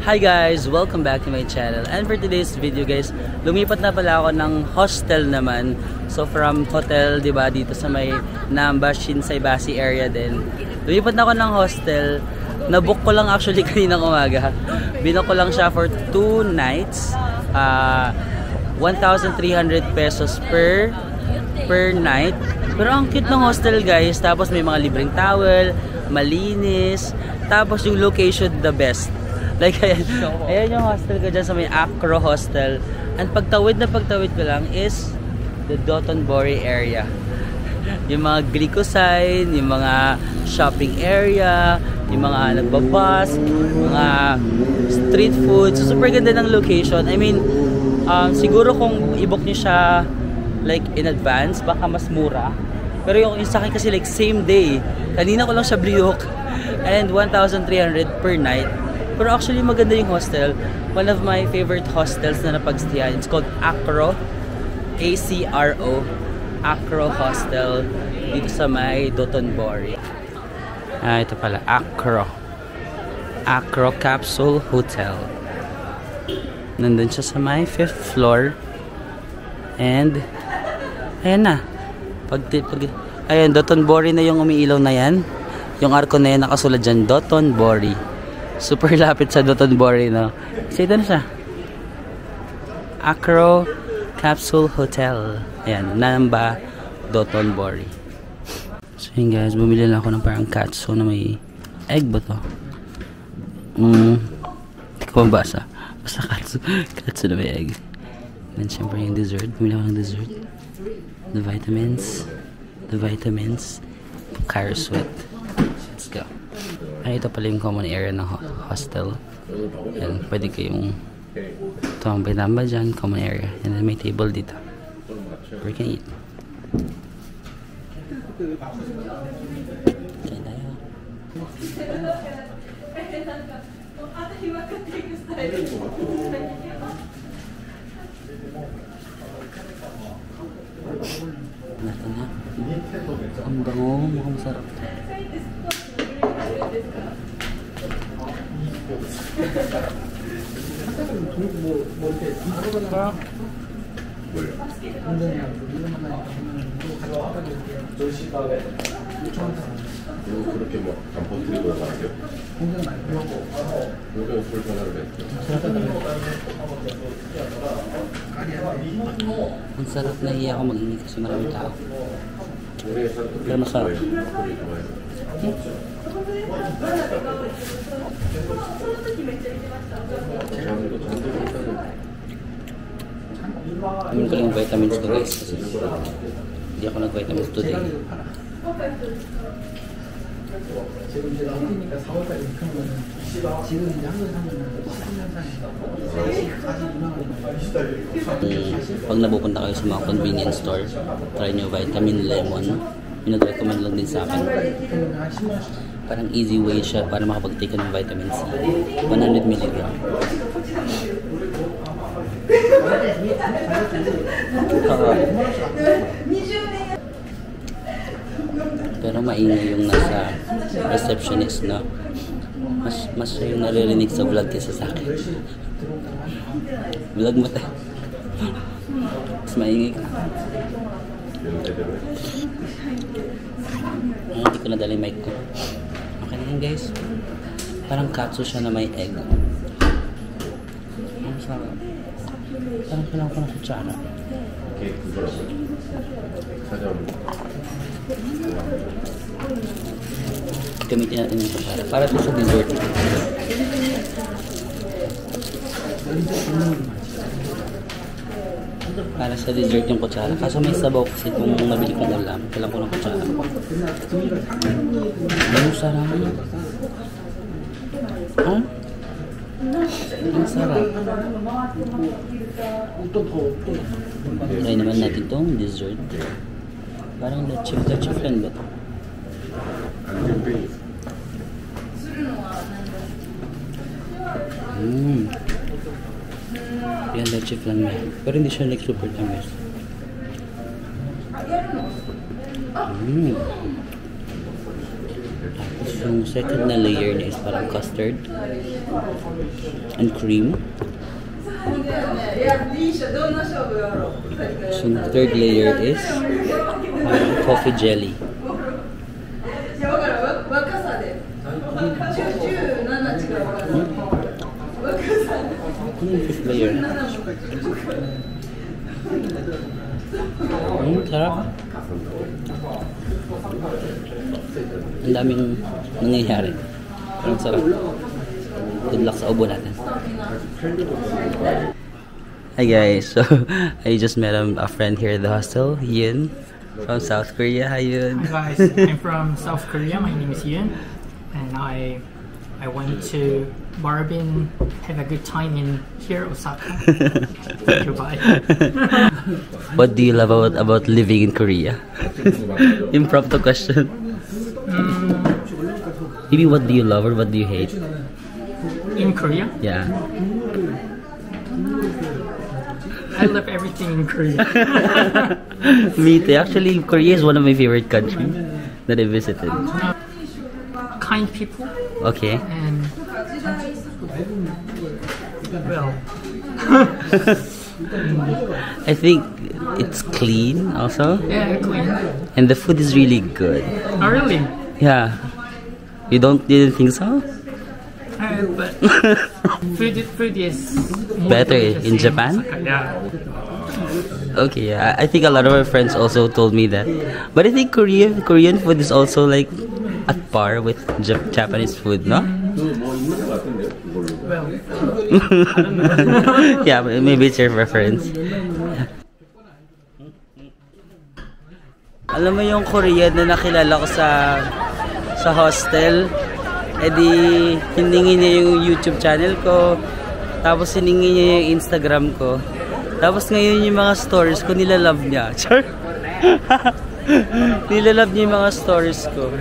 Hi guys! Welcome back to my channel. And for today's video guys, lumipat na pala ako ng hostel naman. So from hotel, diba, dito sa may Namba, Shinsai Basi area din. Lumipat na ako ng hostel. Nabook ko lang actually kaninang umaga. Binook ko lang siya for 2 nights. 1,300 pesos per night. Pero ang cute ng hostel guys. Tapos may mga libreng towel, malinis. Tapos yung location the best. Like, ayan yung hostel ko dyan sa may Acro Hostel. And pagtawid ko lang is the Dotonbori area. Yung mga Glicosign, yung mga shopping area, yung mga nagbabas, mga street food. So, super ganda ng location. I mean, siguro kung i-book nyo siya like in advance, baka mas mura. Pero yung sa akin kasi like same day. Kanina ko lang siya binook. And 1,300 per night. Pero actually maganda yung hostel. One of my favorite hostels na napagstayan. It's called Acro. A-C-R-O. Acro Hostel. Dito sa may Dotonbori. Ito pala. Acro. Acro Capsule Hotel. Nandun siya sa may 5th floor. And ayan na. Ayan, Dotonbori na yung umiilaw na yan. Yung arko na yan nakasulat dyan. Dotonbori. Super lapit sa Dotonbori, no? So, ito na siya. Acro Capsule Hotel. Ayan, Namba, Dotonbori. So, yun guys, bumili lang ako ng parang katsu na may egg ba to? Hindi ko mabasa. Basta katsu. Katsu na may egg. Then, syempre yung dessert. Bumili ako ng dessert. The vitamins. Cairo Sweat. Let's go. Ay, ito pala yung common area ng hostel. Yan, pwede kayong tumambay tamba dyan, common area. And then may table dito. We can eat. Kain tayo. Nato na. Ang bango, mukhang masarap. 그렇게 뭐 단품 드리고 나가세요? 여기는 불편하게 Ang sarap, nahiya ako mag-init kasi maraming tao. Pero masarap. Amin ko lang yung vitamins to guys kasi hindi ako nag-vitamins today. Pag napupunta kayo sa mga convenience store, try nyo vitamin lemon. Yung nag-recommend lang din sa akin. Parang easy way siya para makapag-take ng vitamin C. 100 mg. Pero maingay yung nasa receptionist, no? Mas siya yung naririnig sa vlog kaysa sa akin. Vlog mo tayo. Mas maingay ka. Hindi ko nadala yung mic ko. Okay na yan guys. Parang katsu siya na may egg. Ang sarap. Parang kailangan ko ng kutsara. Okay, Gamitin natin yung kutsara. Para ito sa dessert. Para sa dessert yung kutsara. Kaso may sabaw kasi itong nabili kong ulam. Kailangan ko ng kutsara. Ang sarap. Ha? Ang sarap. Try naman natin itong dessert. Parang leche flan ba ito? Yan, leche flan niya. Pero hindi siya like super tamis. Yung second na layer niya is parang custard and cream. So yung third layer is coffee jelly. Fifth layer. Sarap. Ang daming nangyayari. Parang sarap. Good luck sa ubo natin. Hi guys, so I just met a friend here at the hostel, Yun, from South Korea. Hi Yun. Hi guys, I'm from South Korea. My name is Yun, and I went to Barbin, have a good time in here, Osaka. Thank you, bye. What do you love about living in Korea? Impromptu question. Maybe what do you love or what do you hate? In Korea? Yeah. I love everything in Korea. Me too. Actually, Korea is one of my favorite countries that I visited. Kind people. Okay. And well, I think it's clean also. yeah, clean. And the food is really good. Oh, really? Yeah. You didn't think so? But food is more Better delicious in Japan? Osaka, yeah. Okay, yeah. I think a lot of my friends also told me that. But I think Korean food is also like at par with Japanese food, no? Well, I don't know. Yeah, maybe it's your preference. Alam mo yung Korean na nakilala ko sa hostel, edi hiningi niya yung YouTube channel ko, tapos hiningi niya yung Instagram ko, tapos ngayon yung mga stories ko nilalove niya. Char. Nilalove niya yung mga stories ko.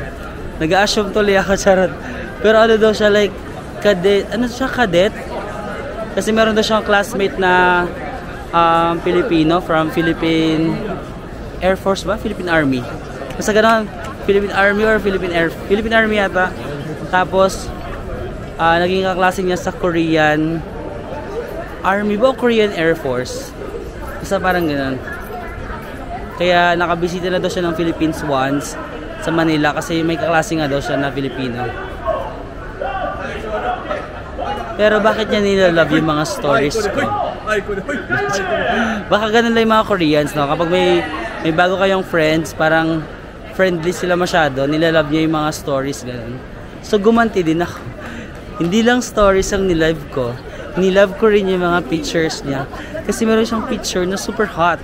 Nag-a-assume tuloy ako, charot. Pero ano daw siya, like cadet, ano siya, cadet? Kasi meron daw siyang classmate na Filipino from Philippine Air Force ba? Philippine Army. Basta gano'n, Philippine Army or Philippine Army yata. Tapos naging kaklase niya sa Korean Army ba o Korean Air Force? Basta parang gano'n. Kaya nakabisita na daw siya ng Philippines once sa Manila kasi may kaklase nga daw siya na Filipino. Pero bakit niya nilalove yung mga stories ko? Baka ganun lang yung mga Koreans, no? Kapag may bago kayong friends, parang friendly sila masyado, nilalove niya yung mga stories, ganun. So gumanti din ako. Hindi lang stories ang nilove ko, nilove ko rin yung mga pictures niya. Kasi meron siyang picture na super hot.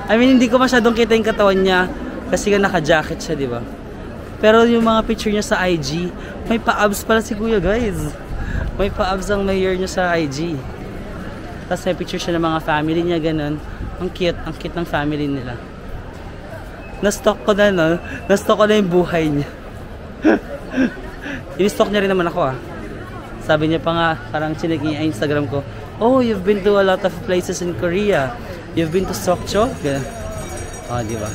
I mean, hindi ko masyadong kita yung katawan niya kasi nga naka-jacket siya, di ba? Pero yung mga picture niya sa IG, may pa-abs pala si Kuya, guys. May pa-abs ang mayor niya sa IG. Tapos may picture siya ng mga family niya, ganun. Ang cute ng family nila. Na-stalk ko na, no? Na-stalk ko na yung buhay niya. In-stalk niya rin naman ako, ah. Sabi niya pa nga, parang chinik niya Instagram ko, oh, you've been to a lot of places in Korea. You've been to Sokcho? Ganun. Oh, di ba?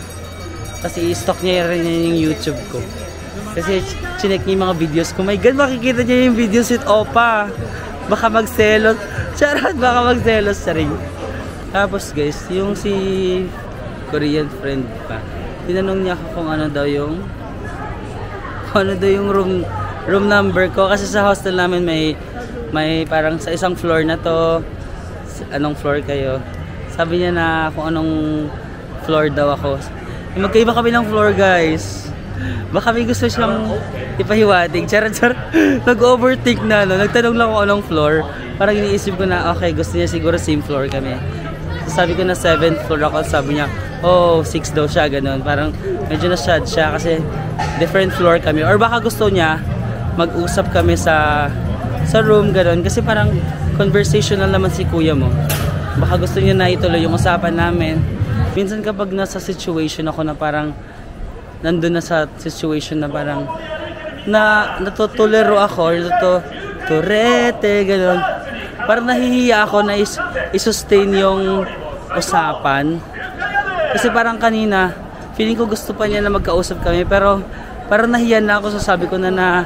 Kasi i-stalk niya rin yung YouTube ko. Kasi chinek niya yung mga videos ko. My God, makikita niya yung videos with Opa. Baka magselos. Charot, baka magselos sa rin. Tapos guys, yung si Korean friend pa, tinanong niya ako kung ano daw yung room number ko. Kasi sa hostel namin may parang sa isang floor na to. Anong floor kayo? Sabi niya na kung anong floor daw ako. Magkaiba kami ng floor, guys. Baka may gusto siyang ipahiwatig. Charot. Nag-overthink na, no? Nagtanong lang kung anong floor. Parang iniisip ko na, okay, gusto niya siguro same floor kami. So, sabi ko na 7th floor ako. Sabi niya, oh, 6 daw siya, ganun. Parang medyo na-sad siya kasi different floor kami. Or baka gusto niya mag-usap kami sa room, ganun. Kasi parang conversational naman si kuya mo. Baka gusto niya na ituloy yung usapan namin. Minsan kapag nasa situation ako na parang nandun na sa situation na parang natutulero ako or turete, gano'n. Parang nahihiya ako na isustain yung usapan. Kasi parang kanina, feeling ko gusto pa niya na magkausap kami pero parang nahiyan na ako, so sabi ko na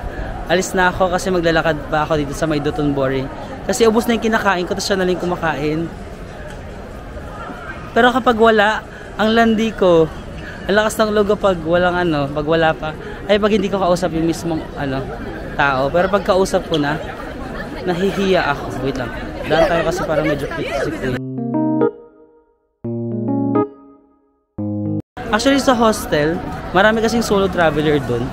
alis na ako kasi maglalakad pa ako dito sa may Dotonbori. Kasi ubos na yung kinakain ko, tapos siya na lang kumakain. Pero kapag wala, ang landi ko, ang lakas ng logo pag walang pag wala pa, ay pag hindi ko kausap yung mismong tao. Pero pag kausap ko na, nahihiya ako. Wait lang. Daan tayo kasi parang medyo sick. Actually sa hostel, marami kasing solo traveler dun.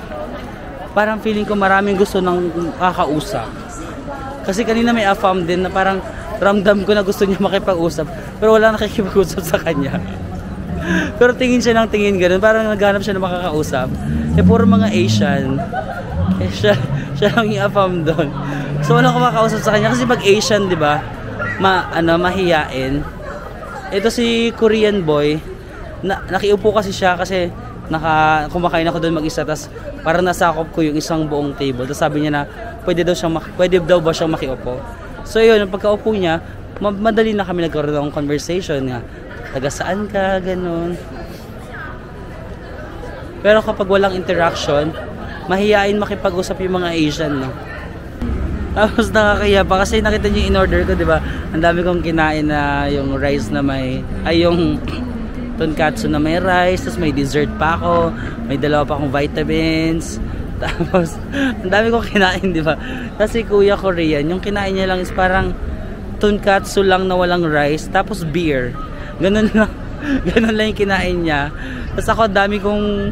Parang feeling ko maraming gusto ng kakausap. Kasi kanina may afam din na parang ramdam ko na gusto niya makipag-usap. Pero wala nakikipag-usap sa kanya. Pero tingin siya ng tingin ganun. Parang naghanap siya na makakausap. Puro mga Asian. Siya lang yung afam doon. So wala ko makakausap sa kanya. Kasi pag Asian, di ba? Mahiyain. Ito si Korean boy. Nakiupo kasi siya kasi kumakain ako doon mag-isa, tas parang nasakop ko yung isang buong table. Tapos sabi niya na pwede daw ba siyang makiupo. So yun, pagkaupo niya, madali na kami nagkaroon ng conversation nga. Taga saan ka, ganun. Pero kapag walang interaction, mahihain makipag-usap yung mga Asian, no? Tapos nakakaya pa kasi nakita niyo yung in-order ko, di ba? Ang dami kong kinain na yung rice na yung tonkatsu na may rice, tapos may dessert pa ako, may dalawa pa akong vitamins, tapos ang dami kong kinain, di ba? Kasi kuya Korean, yung kinain niya lang is parang tonkatsu lang na walang rice, tapos beer. Ganun lang yung kinain niya. Tapos ako, dami kong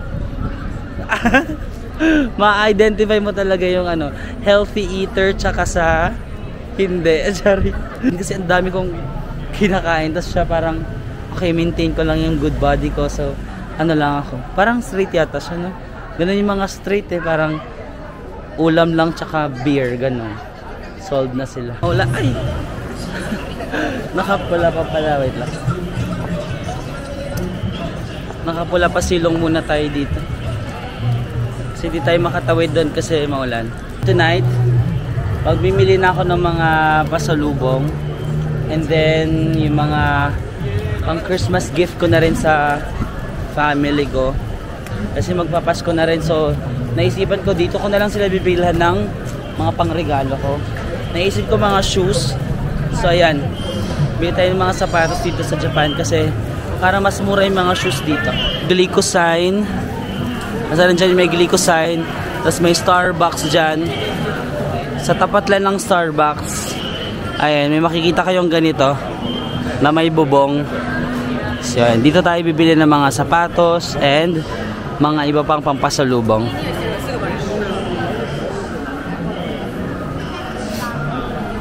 ma-identify mo talaga yung healthy eater tsaka sa hindi. Sorry. Kasi ang dami kong kinakain, tapos siya parang okay, maintain ko lang yung good body ko. So, lang ako. Parang straight yata siya, no? Ganun yung mga straight parang ulam lang tsaka beer, ganun. Solved na sila. Wala, ay! Nakapula pa pala, wait lang. Nakapula pa silong muna tayo dito. Kasi di tayo makatawid doon kasi maulan. Tonight, magbimili na ako ng mga pasalubong. And then, yung mga pang Christmas gift ko na rin sa family ko. Kasi magpapasko na rin. So, naisipan ko dito ko na lang sila bibilhan ng mga pangregalo ko. Naisip ko mga shoes. So, ayan. Bili tayo ng mga sapatos dito sa Japan kasi para mas mura yung mga shoes dito. Glico sign. Masalan dyan may Glico sign. Tapos may Starbucks dyan. Sa tapat lang ng Starbucks. Ayan, may makikita kayong ganito na may bubong. So, yan. Dito tayo bibili ng mga sapatos and mga iba pang pampasalubong.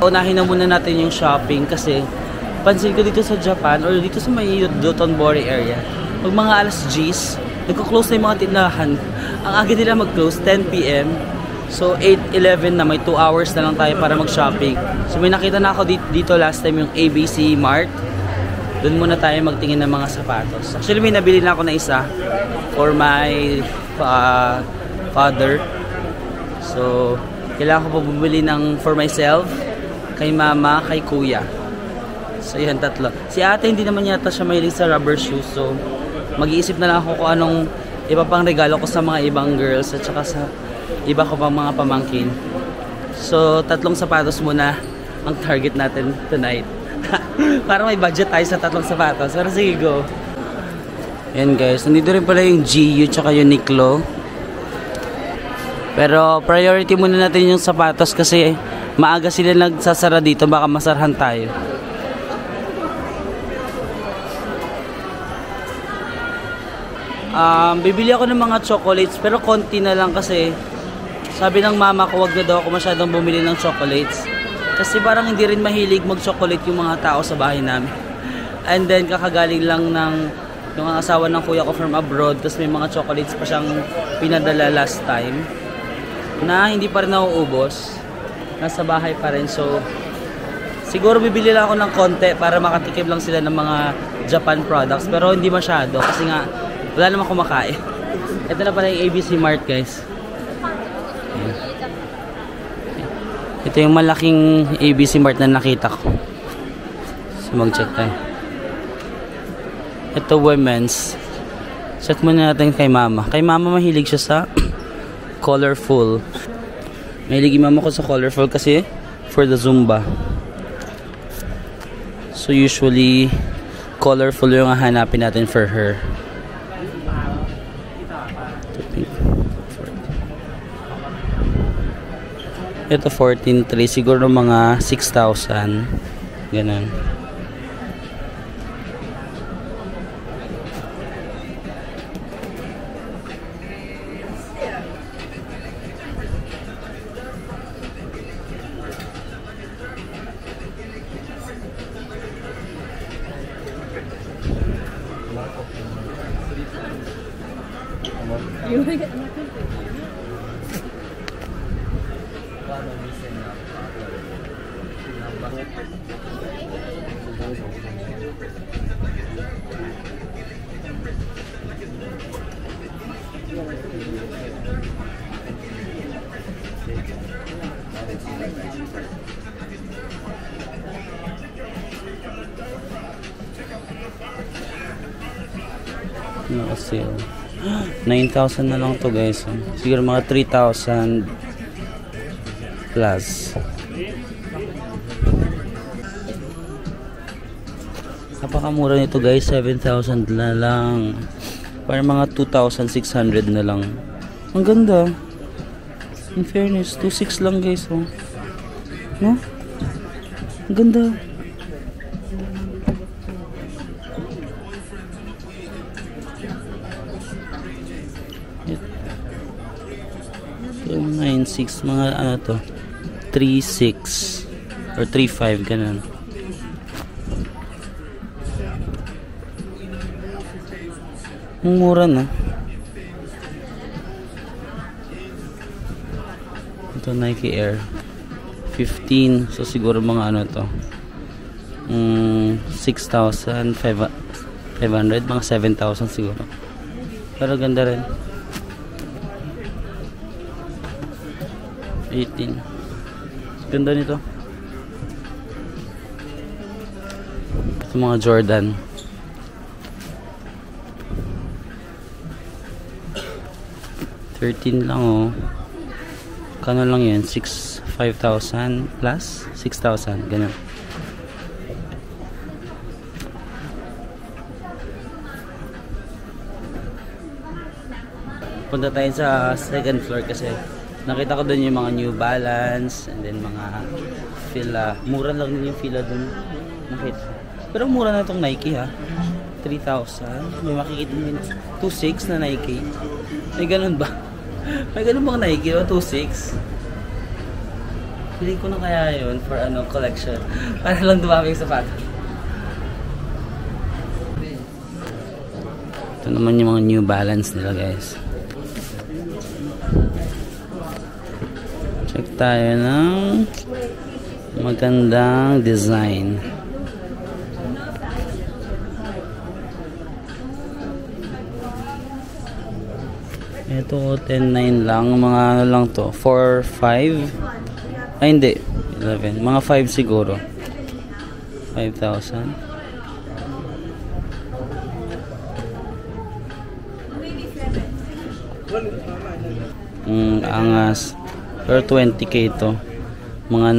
Unahin na muna natin yung shopping kasi pansin ko dito sa Japan or dito sa may Dotonbori area, pag mga alas 10, nagko-close na yung mga tindahan. Ang aga nila mag-close, 10 PM. So, 8-11 na, may 2 hours na lang tayo para mag-shopping. So, may nakita na ako dito last time yung ABC Mart. Doon muna tayo magtingin ng mga sapatos. Actually, may nabili na ako na isa for my father. So, kailangan ko pa bumili ng for myself, kay mama, kay kuya. So, yan, tatlo. Si ate, hindi naman yata siya mahilig sa rubber shoes. So, mag-iisip na lang ako kung anong iba pang regalo ko sa mga ibang girls at saka sa iba ko pang mga pamangkin. So, 3 sapatos muna ang target natin tonight. Para may budget tayo sa 3 sapatos. Pero sige, go. Yan guys, nandito rin pala yung GU tsaka Uniqlo. Pero priority muna natin yung sapatos kasi maaga sila nagsasara dito, baka masarhan tayo. Bibili ako ng mga chocolates pero konti na lang kasi sabi ng mama ko wag na daw ako masyadong bumili ng chocolates. Kasi parang hindi rin mahilig mag-chocolate yung mga tao sa bahay namin. And then kakagaling lang ng yung asawa ng kuya ko from abroad, tapos may mga chocolates pa siyang pinadala last time na hindi pa rin nauubos. Nasa bahay pa rin. So siguro bibili lang ako ng konti para makatikim lang sila ng mga Japan products, pero hindi masyado kasi nga wala namang kumakain. Ito na pala yung ABC Mart guys. Ito yung malaking ABC Mart na nakita ko. So mag-check tayo. Ito women's. Check muna natin kay mama. Kay mama mahilig siya sa colorful. Mahilig mama ko sa colorful kasi for the Zumba. So usually colorful yung hanapin natin for her. Ito 14.3, siguro mga 6,000. Ganun. Naka-sale. 9,000 na lang to guys. Siguro mga 3,000 plus. Napakamura nito guys. 7,000 na lang. Parang mga 2,600 na lang. Ang ganda. In fairness, 2,600 lang guys. Oh. No? Ang ganda. So, 9,600 mga ano to, 3,600 or 3,500 ganun. Ang mura na. Ito Nike Air 15, so siguro mga ano to 6,500, mga 7,000 siguro, pero ganda rin. 18, ganda nito. Ito mga Jordan. $13 lang oh. Kano lang yan? 5,000 plus 6,000 ganun. Punta tayo sa second floor kasi nakita ko doon yung mga New Balance and then mga Fila. Mura lang yung Fila doon. Nakita. Pero mura na itong Nike ha. 3,000. May makikita nyo 2,600 na Nike. May ganun ba? May ganun bang Nike? 2,600? Pili ko na kaya yun for ano collection. Para lang dumami yung sapatos. Ito naman yung mga New Balance nila guys. Check tayo ng magandang design. Ito 10,900 lang, mga ano lang to, 4,500. Ay hindi, 11, mga 5 siguro. 5,000. Angas. Pero 20k to. Mga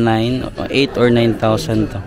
8 or 9,000 to.